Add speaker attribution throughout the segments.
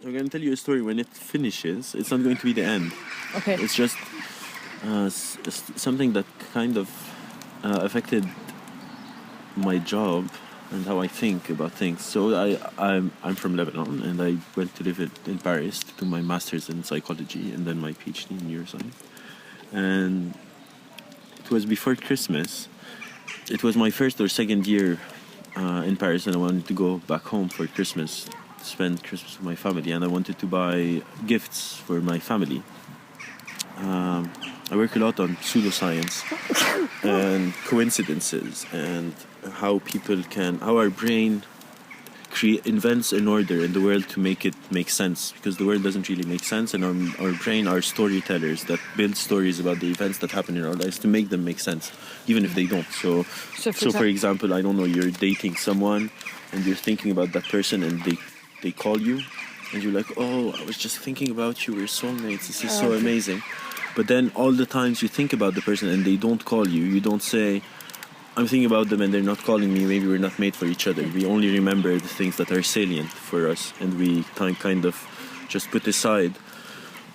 Speaker 1: I'm going to tell you a story. When it finishes, it's not going to be the end.
Speaker 2: Okay.
Speaker 1: It's just something that kind of affected my job and how I think about things. So I'm from Lebanon, and I went to live in Paris to do my master's in psychology and then my PhD in neuroscience. And it was before Christmas. It was my first or second year in Paris, and I wanted to go back home for Christmas, spend Christmas with my family, and I wanted to buy gifts for my family. I work a lot on pseudoscience and coincidences and how our brain invents an order in the world to make it make sense, because the world doesn't really make sense, and our brain are storytellers that build stories about the events that happen in our lives to make them make sense, even if they don't. So for example, I don't know, you're dating someone and you're thinking about that person, and they call you and you're like, oh, I was just thinking about you, we're soulmates, this is so amazing. But then all the times you think about the person and they don't call you, you don't say, I'm thinking about them and they're not calling me, maybe we're not made for each other. We only remember the things that are salient for us, and we kind of just put aside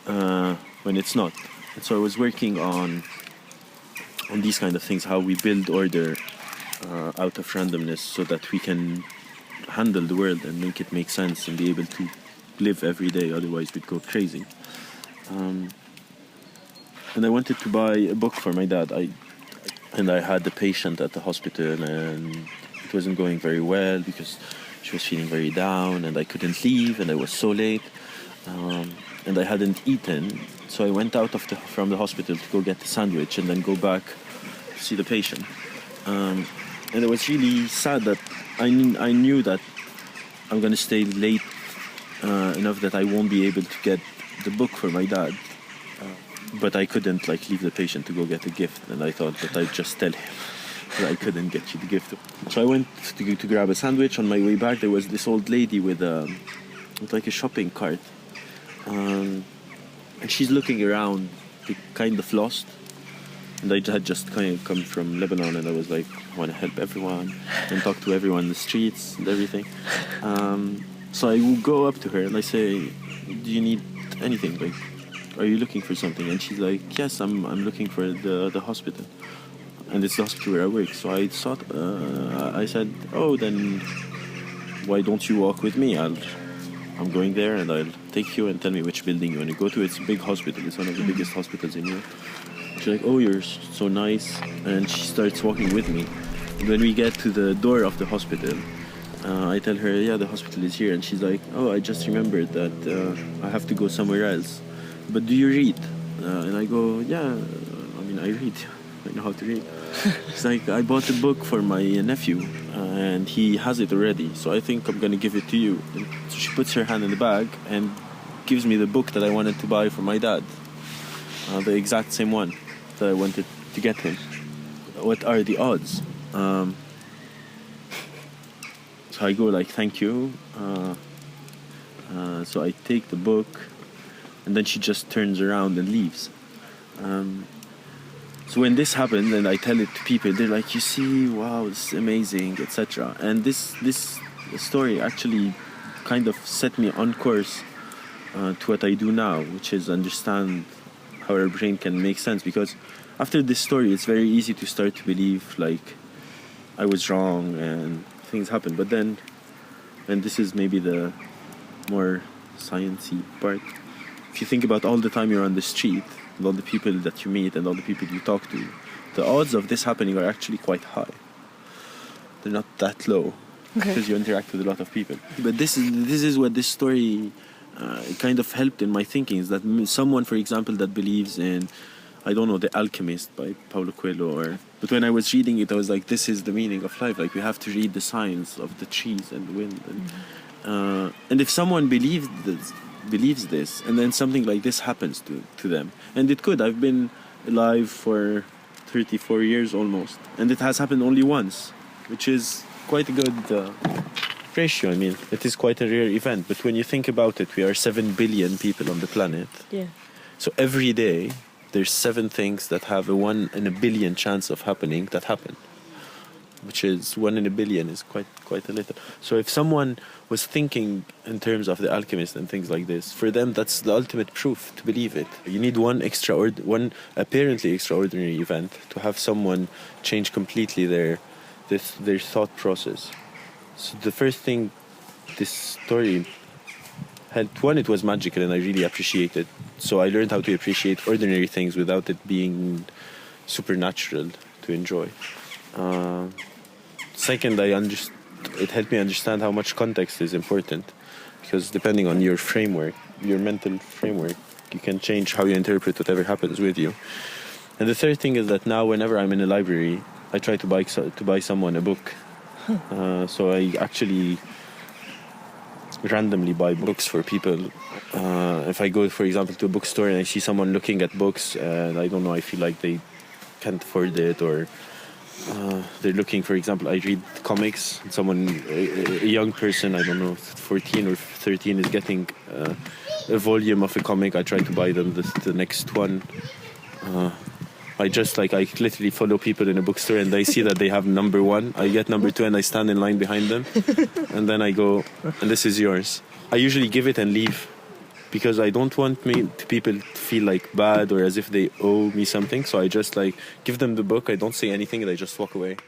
Speaker 1: when it's not. And so I was working on these kind of things, how we build order out of randomness so that we can handle the world and make it make sense and be able to live every day, otherwise we'd go crazy. And I wanted to buy a book for my dad. I had a patient at the hospital, and it wasn't going very well because she was feeling very down, and I couldn't leave, and I was so late, and I hadn't eaten. So I went out from the hospital to go get a sandwich and then go back to see the patient. And it was really sad that I knew that I'm going to stay late enough that I won't be able to get the book for my dad. But I couldn't leave the patient to go get a gift, and I thought that I'd just tell him that I couldn't get you the gift. So I went to grab a sandwich. On my way back, there was this old lady with a shopping cart, and she's looking around, kind of lost. And I had just kind of come from Lebanon, and I was like, I want to help everyone and talk to everyone in the streets and everything. So I will go up to her and I say, do you need anything? Are you looking for something? And she's like, yes, I'm looking for the hospital, and it's the hospital where I work. So I thought, I said, oh, then why don't you walk with me? I'm going there, and I'll take you, and tell me which building you want to go to. It's a big hospital. It's one of the biggest hospitals in Europe. She's like, oh, you're so nice, and she starts walking with me. And when we get to the door of the hospital, I tell her, yeah, the hospital is here, and she's like, oh, I just remembered that I have to go somewhere else. But do you read? And I go, yeah, I read. I know how to read. It's like, I bought a book for my nephew, and he has it already, so I think I'm going to give it to you. And so she puts her hand in the bag and gives me the book that I wanted to buy for my dad. The exact same one that I wanted to get him. What are the odds? So I go thank you. So I take the book, and then she just turns around and leaves. So when this happened, and I tell it to people, they're like, you see, wow, this is amazing, etc. And this story actually kind of set me on course to what I do now, which is understand how our brain can make sense. Because after this story, it's very easy to start to believe I was wrong and things happen. But then, and this is maybe the more sciencey part, if you think about all the time you're on the street and all the people that you meet and all the people you talk to, the odds of this happening are actually quite high. They're not that low, because you interact with a lot of people. But this is what this story kind of helped in my thinking, is that someone, for example, that believes in, I don't know, The Alchemist by Paulo Coelho, but when I was reading it, I was like, this is the meaning of life. We have to read the signs of the trees and the wind. And if someone believes this, and then something like this happens to them, and it could. I've been alive for 34 years almost, and it has happened only once, which is quite a good ratio. It is quite a rare event, but when you think about it, we are 7 billion people on the planet.
Speaker 2: Yeah.
Speaker 1: So every day, there's 7 things that have a 1 in a billion chance of happening that happen. which is 1 in a billion, is quite a little. So if someone was thinking in terms of The Alchemist and things like this, for them that's the ultimate proof to believe it. You need one apparently extraordinary event to have someone change completely their thought process. So the first thing this story helped, one, it was magical and I really appreciate it. So I learned how to appreciate ordinary things without it being supernatural to enjoy. Second, it helped me understand how much context is important, because depending on your framework, your mental framework, you can change how you interpret whatever happens with you. And the third thing is that now whenever I'm in a library, I try to buy someone a book. So I actually randomly buy books for people. If I go, for example, to a bookstore and I see someone looking at books and I don't know, I feel like they can't afford it, or they're looking, for example, I read comics, and a young person, I don't know, 14 or 13 is getting a volume of a comic, I try to buy them the next one. I literally follow people in a bookstore and I see that they have number 1. I get number 2 and I stand in line behind them. And then I go, and this is yours. I usually give it and leave, because I don't want people to feel like bad or as if they owe me something. So I just give them the book. I don't say anything and I just walk away.